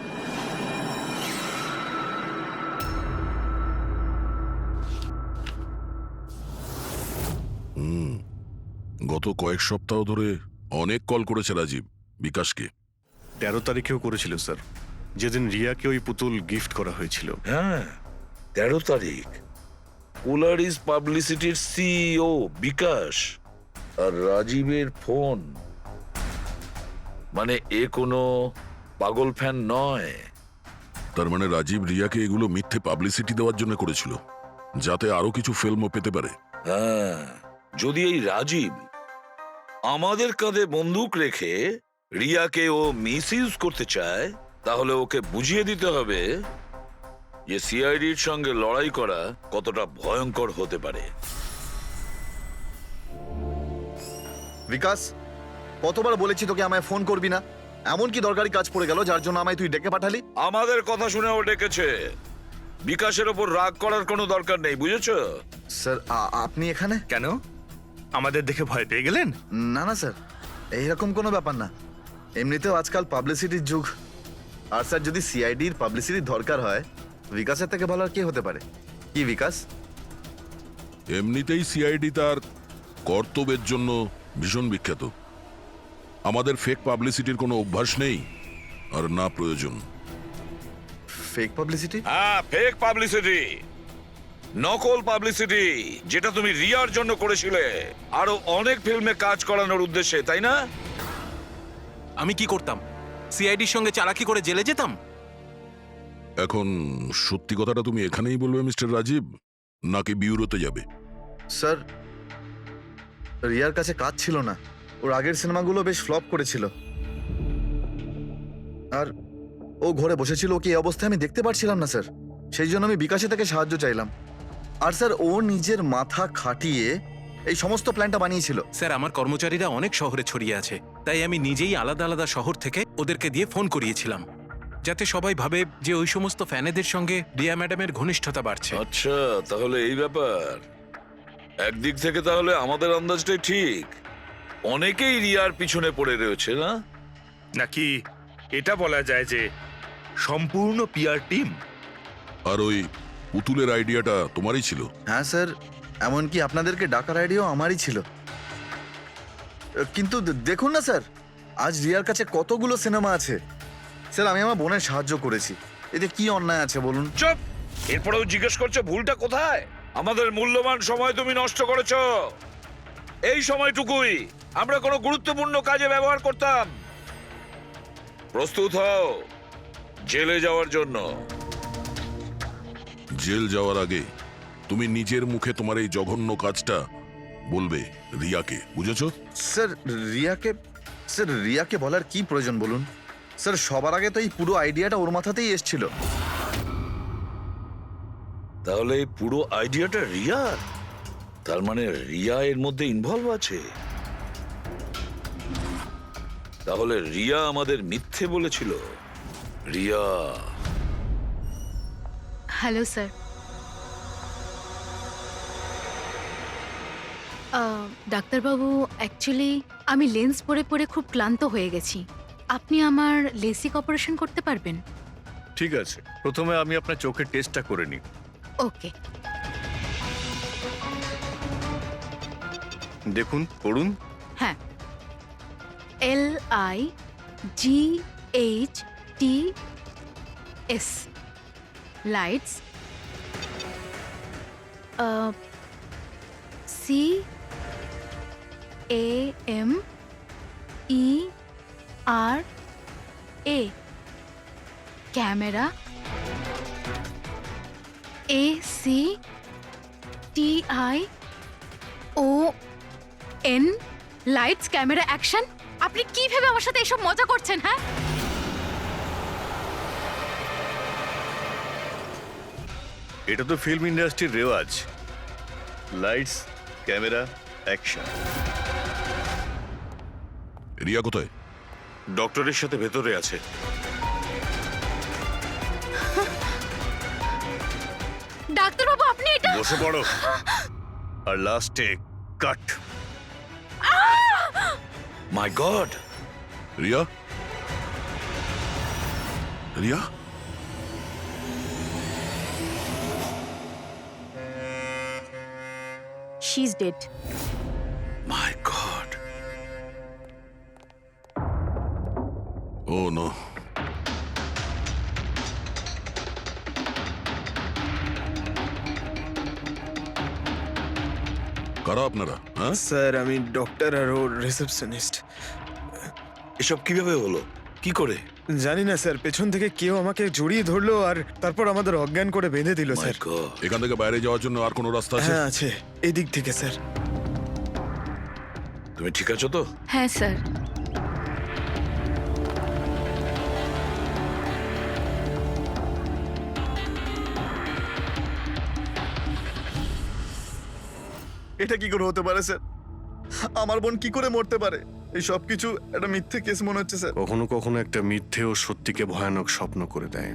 গত কয়েক সপ্তাহ ধরে অনেক কল করেছে রাজীব বিকাশকে। 13 তারিখেও করেছিল স্যার, যেদিন রিয়াকে ওই পুতুল গিফট করা হয়েছিল। হ্যাঁ, 13 তারিখ। পোলারিস পাবলিসিটির সিইও বিকাশ আর রাজীবের ফোন। মানে এ কোনো পাগল ফ্যান নয়। তার মানে রাজীব রিয়াকে এগুলো মিথ্যে পাবলিসিটি দেওয়ার জন্য করেছিল, যাতে আরো কিছু ফিল্মও পেতে পারে। হ্যাঁ, যদি এই রাজীব আমাদের কাঁধে বন্দুক রেখে রিয়াকে ও মিসইউজ করতে চায়, তাহলে ওকে বুঝিয়ে দিতে হবে যে সিআইডির সঙ্গে লড়াই করা কতটা ভয়ঙ্কর হতে পারে। বিকাশ, কতবার বলেছি তোকে আমায় ফোন করবি না? এমন কি দরকারি কাজ পড়ে গেল যার জন্য আমায় তুই ডেকে পাঠালি? আমাদের কথা শুনে ও ডেকেছে। বিকাশের ওপর রাগ করার কোনো দরকার নেই, বুঝেছো? স্যার, আপনি এখানে কেন, আমাদের দেখে ভয় পেয়ে গেলেন? না না স্যার, এইরকম কোনো ব্যাপার না। এমনিতেও আজকাল পাবলিসিটির যুগ। আর স্যার, যদি সিআইডির পাবলিসিটির দরকার হয়, বিকাশের থেকে ভালো আর কে হতে পারে? কি বিকাশ? এমনিতেই সিআইডি তার কর্তব্যের জন্য ভীষণ বিখ্যাত। আমাদের ফেক পাবলিসিটির কোনো অভ্যাস নেই, আর না প্রয়োজন। Fake publicity? হ্যাঁ, ফেক পাবলিসিটি, নকল পাবলিসিটি, যেটা তুমি রিয়ার জন্য করেছিলে আরো অনেক ফিল্মে কাজ করানোর উদ্দেশ্যে, তাই না? আমি কি করতাম? সিআইডির সঙ্গে চালাকি করে জেলে যেতাম? এখন সত্যি কথাটা তুমি এখানেই বলবে মিস্টার রাজীব, নাকি বিউরোতে যাবে? স্যার, রিয়ার কাছে কাজ ছিল না। ওর আগের সিনেমাগুলো বেশ ফ্লপ করেছিল, আর ও ঘরে বসেছিল। ওকে এই অবস্থায় আমি দেখতে পারছিলাম না স্যার, সেই জন্য আমি বিকাশে থেকে সাহায্য চাইলাম। আর স্যার, ও নিজের মাথা খাটিয়ে এই সমস্ত প্ল্যানটা বানিয়েছিল। স্যার, আমার কর্মচারীরা অনেক শহরে ছড়িয়ে আছে, তাই আমি নিজেই আলাদা আলাদা শহর থেকে ওদেরকে দিয়ে ফোন করিয়েছিলাম, যাতে সবাই ভাবে যে ওই সমস্ত ফ্যানেদের সঙ্গে রিয়া ম্যাডামের ঘনিষ্ঠতা বাড়ছে। আচ্ছা, তাহলে এই ব্যাপার। একদিক থেকে তাহলে আমাদের আন্দাজটাই ঠিক, অনেকেই রিয়ার পিছনে পড়ে রয়েছে, না? নাকি এটা বলা যায় যে সম্পূর্ণ পিআর টিম? আর ওই পুতুলের আইডিয়াটা তোমারই ছিল? হ্যাঁ স্যার, এমনকি আপনাদেরকে ডাকার আইডিয়াও আমারই ছিল। কিন্তু দেখুন না স্যার, আজ রিয়ার কাছে কতগুলো সিনেমা আছে। স্যার, আমি আমার বোনের সাহায্য করেছি, এতে কি অন্যায় আছে বলুন? চুপ! এরপরেও জিজ্ঞেস করছো ভুলটা কোথায়? আমাদের মূল্যবান সময় তুমি নষ্ট করেছো। এই সময়টুকুই আমরা কোনো গুরুত্বপূর্ণ কাজে ব্যবহার করতাম। প্রস্তুত হও জেলে যাওয়ার জন্য। জেল যাওয়ার আগে তুমি নিজের মুখে তোমার এই জঘন্য কাজটা বলবে রিয়াকে, বুঝেছো? স্যার, রিয়াকে বলার কি প্রয়োজন বলুন? স্যার, সবার আগে তো এই পুরো আইডিয়াটা ওর মাথাতেই এসেছিল। তাহলে এই পুরো আইডিয়াটা রিয়ার? তার মানে রিয়া এর মধ্যে ইনভলভ আছে। তাহলে রিয়া আমাদের মিথ্যে বলেছিল। রিয়া। Hello sir. ডাক্তারবাবু, অ্যাকচুয়ালি আমি লেন্স পরে পরে খুব ক্লান্ত হয়ে গেছি। আপনি আমার লেসিক অপারেশন করতে পারবেন? ঠিক আছে, প্রথমে আমি আপনার চোখের টেস্টটা করে নিই। ওকে। দেখুন, পড়ুন। হ্যাঁ, LIGHTS lights, CAMERA camera, ACTION lights, camera, action. আপনি কি ভেবে আমার সাথে এসব মজা করছেন? হ্যাঁ, এটা তো ফিল্ম ইন্ডাস্ট্রির রেওয়াজ। Lights, camera, action. রিয়া কোথায়? ডক্টরের সাথে ভেতরে আছে। ডাক্তারবাবু আপনি এটা বসে পড়ো। আর লাস্টে cut. My god! Riya? Riya? She is dead. My god! Oh no. কারা আপনারা? হ্যাঁ, স্যার আমি ডক্টর আর ওর রিসেপশনিস্ট। এসব কিভাবে হলো? কি করে? জানি না স্যার, পেছন থেকে কেউ আমাকে জড়িয়ে ধরলো আর তারপর আমাদের অজ্ঞান করে বেঁধে দিল মাই স্যার। গড! এখান থেকে বাইরে যাওয়ার জন্য আর কোনো রাস্তা আছে? হ্যাঁ আছে, এদিক থেকে স্যার। তুমি ঠিক আছো তো? হ্যাঁ স্যার। এটা কি করে হতে পারে স্যার? আমার বোন কি করে মরতে পারে? এই সব কিছু একটা মিথ্যে কেস মনে হচ্ছে স্যার। কখনো কখনো একটা মিথ্যেও সত্যিকে ভয়ানক স্বপ্ন করে দেয়।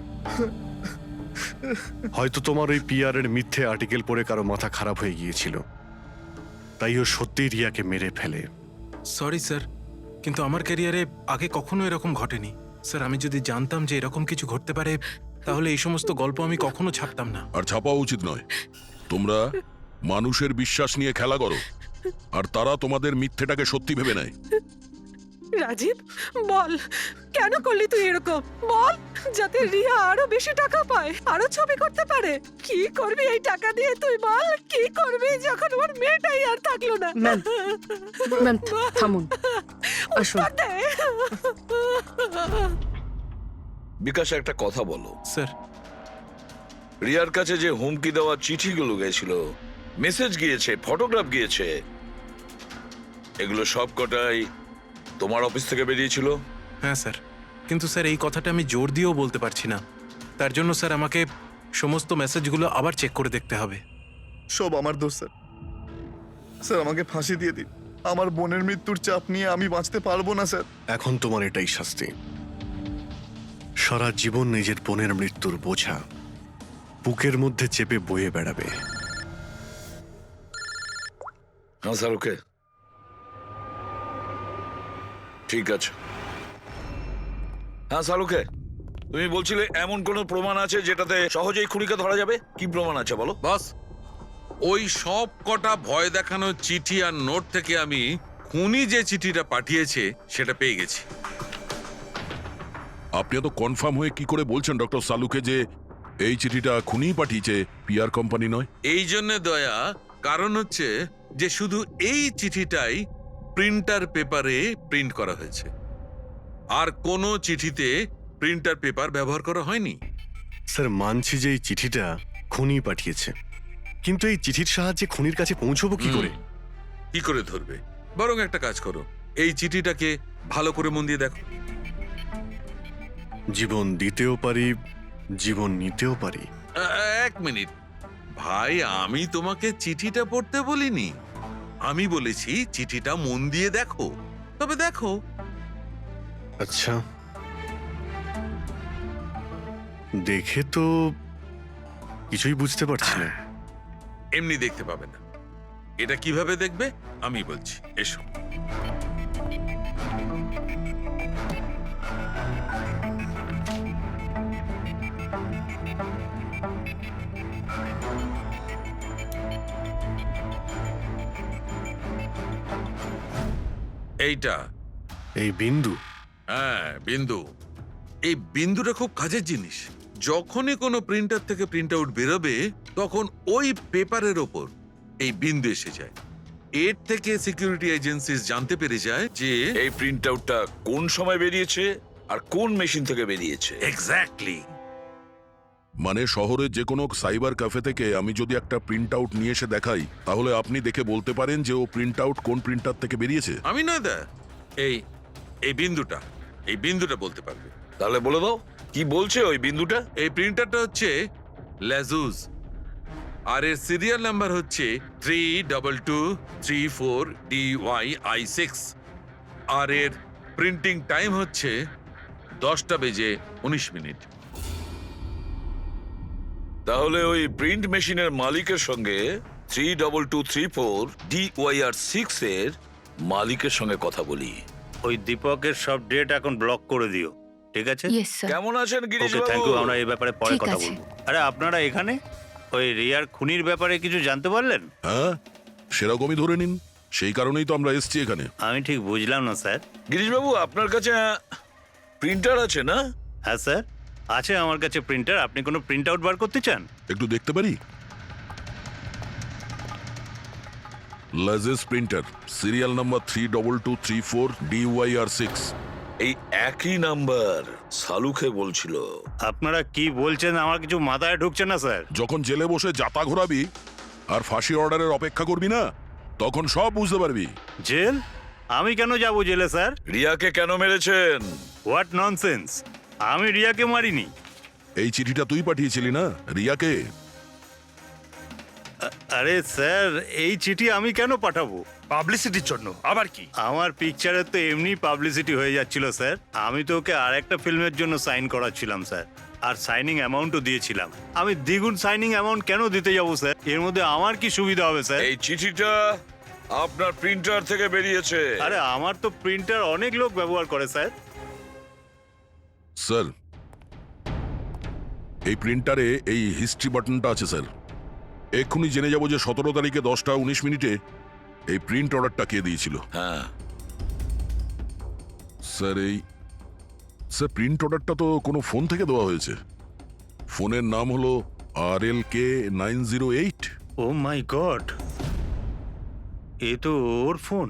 হয়তো তোমার ওই পিআর এর মিথ্যে আর্টিকেল পড়ে কারো মাথা খারাপ হয়ে গিয়েছিল, তাই ও সত্যি রিয়াকে মেরে ফেলে। সরি স্যার, কিন্তু আমার ক্যারিয়ারে আগে কখনো এরকম ঘটেনি। স্যার, আমি যদি জানতাম যে এরকম কিছু ঘটতে পারে তাহলে এই সমস্ত গল্প আমি কখনো ছাপতাম না। আর ছাপাও উচিত নয়। তোমরা মানুষের বিশ্বাস নিয়ে খেলা করো, আর তারা তোমাদের মিথ্যেটাকে সত্যি ভেবে নেয়। রাজীব, বল কেন করলি তুই এরকম? বল, যাতে রিয়া আরো বেশি টাকা পায়, আরো ছবি করতে পারে। কি করবি এই টাকা দিয়ে তুই? বল কি করবি যখন ওর মেয়েটাই আর থাকলো না? ম্যাম থামুন, আসুন। বিকাশ, একটা কথা বলো। স্যার, রিয়ার কাছে যে হুমকি দেওয়া চিঠিগুলো গিয়েছিল, মেসেজ গিয়েছে, ফটোগ্রাফ গিয়েছে, এগুলো সব কটাই তোমার অফিস থেকে বেরিয়েছিল? হ্যাঁ স্যার, কিন্তু স্যার এই কথাটা আমি জোর দিয়েও বলতে পারছি না। তার জন্য স্যার আমাকে সমস্ত মেসেজগুলো আবার চেক করে দেখতে হবে। সব আমার দোষ স্যার। স্যার আমাকে ফাঁসি দিয়ে দিন। আমার বোনের মৃত্যুর চাপ নিয়ে আমি বাঁচতে পারবো না স্যার। এখন তোমার এটাই শাস্তি। সারা জীবন নিজের বোনের মৃত্যুর বোঝা বুকের মধ্যে চেপে বয়ে বেড়াবে। হ্যাঁ স্যার, ওকে, ঠিক আছে। হ্যাঁ স্যার, ওকে। তুমি বলছিলে এমন কোনো প্রমাণ আছে যেটাতে সহজেই খুনিকে ধরা যাবে? কি প্রমাণ আছে বলো? বস, ওই সব কটা ভয় দেখানো চিঠি আর নোট থেকে আমি খুনি যে চিঠিটা পাঠিয়েছে সেটা পেয়ে গেছি। আপনি এত কনফার্ম হয়ে কি করে বলছেন ডক্টর সালুকে যে এই চিঠিটা খুনিই পাঠিয়েছে, পিআর কোম্পানি নয়? এই জন্য দয়া, কারণ হচ্ছে যে শুধু এই চিঠিটাই প্রিন্টার পেপারে প্রিন্ট করা হয়েছে, আর কোনো চিঠিতে প্রিন্টার পেপার ব্যবহার করা হয়নি। স্যার, মানছি যে এই চিঠিটা খুনি পাঠিয়েছে, কিন্তু এই চিঠির সাহায্যে খুনির কাছে পৌঁছবো কি করে? কি করে ধরবে? বরং একটা কাজ করো, এই চিঠিটাকে ভালো করে মন দিয়ে দেখো। জীবন দিতেও পারি, জীবন নিতেও পারি। এক মিনিট ভাই, আমি তোমাকে চিঠিটা পড়তে বলিনি, আমি বলেছি চিঠিটা মন দিয়ে দেখো। তবে দেখো। আচ্ছা, দেখে তো কিছুই বুঝতে পারছি না। এমনি দেখতে পাবে না, এটা কিভাবে দেখবে আমি বলছি, এসো। এইটা, এই বিন্দু? হ্যাঁ বিন্দু। এই বিন্দুটা খুব কাজের জিনিস। যখনই কোনো প্রিন্টার থেকে প্রিন্ট আউট বেরোবে তখন ওই পেপারের ওপর এই বিন্দু এসে যায়। এর থেকে সিকিউরিটি এজেন্সিস জানতে পেরে যায় যে এই প্রিন্ট আউটটা কোন সময় বেরিয়েছে আর কোন মেশিন থেকে বেরিয়েছে। এক্স্যাক্টলি। মানে শহরের যে কোনো সাইবার ক্যাফে থেকে আমি যদি একটা প্রিন্ট আউট নিয়ে এসে দেখাই, তাহলে আপনি দেখে বলতে পারেন যে ও প্রিন্ট আউট কোন প্রিন্টার থেকে বেরিয়েছে? আমি না দা, এই এই বিন্দুটা, এই বিন্দুটা বলতে পারবে। তাহলে বলে দাও কি বলছে ওই বিন্দুটা। এই প্রিন্টারটা হচ্ছে ল্যাজুস, আর এর সিরিয়াল নাম্বার হচ্ছে 32234DYI6, আর এর প্রিন্টিং টাইম হচ্ছে 10:19। তাহলে ওই প্রিন্ট মেশিনের মালিকের সঙ্গে 32234DYR6 এর মালিকের সঙ্গে কথা বলি। ওই দীপকের সব ডেট এখন ব্লক করে দিও, ঠিক আছে? Yes sir. কেমন আছেন গিরিশ ওকে, থ্যাংক বাবু? ইউ। আমরা এই ব্যাপারে পরে ঠিক কথা আছে। বলবো। আরে আপনারা এখানে ওই রিয়ার খুনির ব্যাপারে কিছু জানতে পারলেন? হ্যাঁ, সেরকমই ধরে নিন। সেই কারণেই তো আমরা এসেছি এখানে। আমি ঠিক বুঝলাম না স্যার। গিরিশ বাবু, আপনার কাছে প্রিন্টার আছে না? হ্যাঁ স্যার, আছে আমার কাছে প্রিন্টার। আপনি কোনো প্রিন্ট আউট বার করতে চান? একটু দেখতে পারি? লাজেস প্রিন্টার, সিরিয়াল নাম্বার 32234DYR6। এই একই নাম্বার সালুকে বলছিল। আপনারা কি বলছেন আমার কিছু মাথায় ঢুকছে না স্যার। যখন জেলে বসে জাতা ঘোরাবি আর ফাঁসি অর্ডারের অপেক্ষা করবি না, তখন সব বুঝতে পারবি। জেল? আমি কেন যাব জেলে স্যার? রিয়াকে কেন মেরেছেন? What nonsense! আমি রিয়াকে মারিনি। এই চিঠিটা তুই পাঠিয়েছিলি না রিয়াকে? আরে স্যার, এই চিঠি আমি কেন পাঠাবো? পাবলিসিটির জন্য আবার কি? আমার পিকচারের তো এমনি পাবলিসিটি হয়ে যাচ্ছিল স্যার। আমি তো ওকে আর একটা ফিল্মের জন্য সাইন করাচ্ছিলাম স্যার, আর সাইনিং অ্যামাউন্টও দিয়েছিলাম। আমি দ্বিগুণ সাইনিং অ্যামাউন্ট কেন দিতে যাবো স্যার? এর মধ্যে আমার কি সুবিধা হবে স্যার? এই চিঠিটা আপনার প্রিন্টার থেকে বেরিয়েছে। আরে আমার তো প্রিন্টার অনেক লোক ব্যবহার করে স্যার। স্যার, এই প্রিন্টারে এই হিস্ট্রি বাটনটা আছে স্যার। এক্ষুনি জেনে যাব যে 17 তারিখে 10:19 এই প্রিন্ট অর্ডারটা কে দিয়েছিল। হ্যাঁ স্যার, স্যার প্রিন্ট অর্ডারটা তো কোনো ফোন থেকে দেওয়া হয়েছে। ফোনের নাম হলো RLK908। ও মাই গড, এ তো ওর ফোন।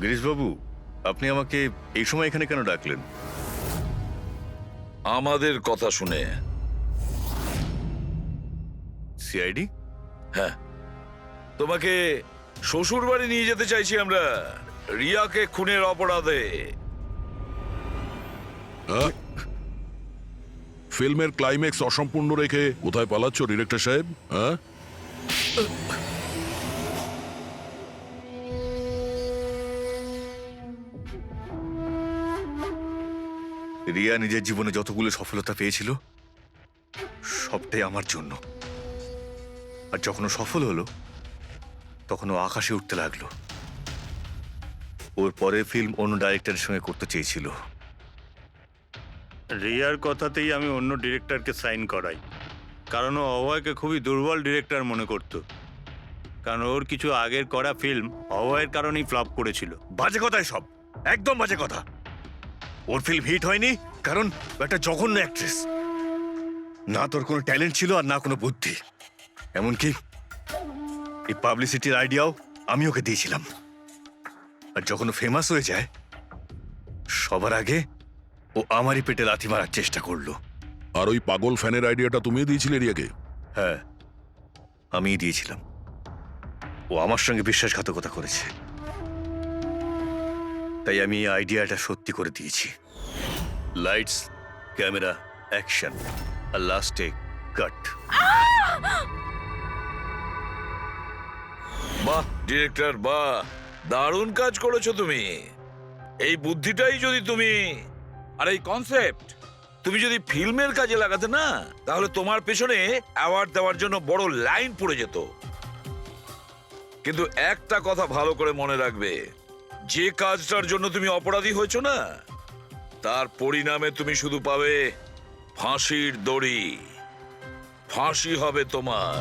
গিরিশ বাবু, আপনি আমাকে এই সময় এখানে কেন ডাকলেন? আমাদের কথা শুনে। সিআইডি? হ্যাঁ, তোমাকে শ্বশুর বাড়ি নিয়ে যেতে চাইছি আমরা, রিয়াকে খুনের অপরাধে। হ্যাঁ? ফিল্মের ক্লাইম্যাক্স অসম্পূর্ণ রেখে কোথায় পালাচ্ছ ডিরেক্টর সাহেব? হ্যাঁ, রিয়া নিজের জীবনে যতগুলো সফলতা পেয়েছিল সবটাই আমার জন্য। আর যখন ও সফল হলো তখন ও আকাশে উঠতে লাগলো। ওর পরের ফিল্ম অন্য ডাইরেক্টরের সঙ্গে করতে চেয়েছিল। রিয়ার কথাতেই আমি অন্য ডিরেক্টরকে সাইন করাই, কারণ ও অভয়কে খুবই দুর্বল ডিরেক্টর মনে করত। কারণ ওর কিছু আগের করা ফিল্ম অভয়ের কারণেই ফ্লপ করেছিল। বাজে কথাই সব, একদম বাজে কথা। ওর ফিল্ম হিট হয়নি কারণ ও একটা জঘন্য অ্যাক্ট্রেস। না তোর কোনো ট্যালেন্ট ছিল আর না কোনো বুদ্ধি। এমনকি এই পাবলিসিটির আইডিয়াও আমি ওকে দিয়েছিলাম। আর যখন ও ফেমাস হয়ে যায় সবার আগে ও আমারই পেটে লাথি মারার চেষ্টা করলো। আর ওই পাগল ফ্যানের আইডিয়াটা তুমি দিয়েছিলে রিয়াকে? হ্যাঁ, আমিই দিয়েছিলাম। ও আমার সঙ্গে বিশ্বাসঘাতকতা করেছে, তাই আমি এই আইডিয়াটা সত্যি করে দিয়েছি। লাইটস, ক্যামেরা, অ্যাকশন, আর লাস্টে কাট। বাহ ডিরেক্টর, বাহ, দারুণ কাজ করেছো তুমি। এই বুদ্ধিটাই যদি তুমি, আর এই কনসেপ্ট তুমি যদি ফিল্মের কাজে লাগাতে না, তাহলে তোমার পেছনে অ্যাওয়ার্ড দেওয়ার জন্য বড় লাইন পড়ে যেত। কিন্তু একটা কথা ভালো করে মনে রাখবে, যে কাজটার জন্য তুমি অপরাধী হয়েছো না, তার পরিণামে তুমি শুধু পাবে ফাঁসির দড়ি। ফাঁসি হবে তোমার।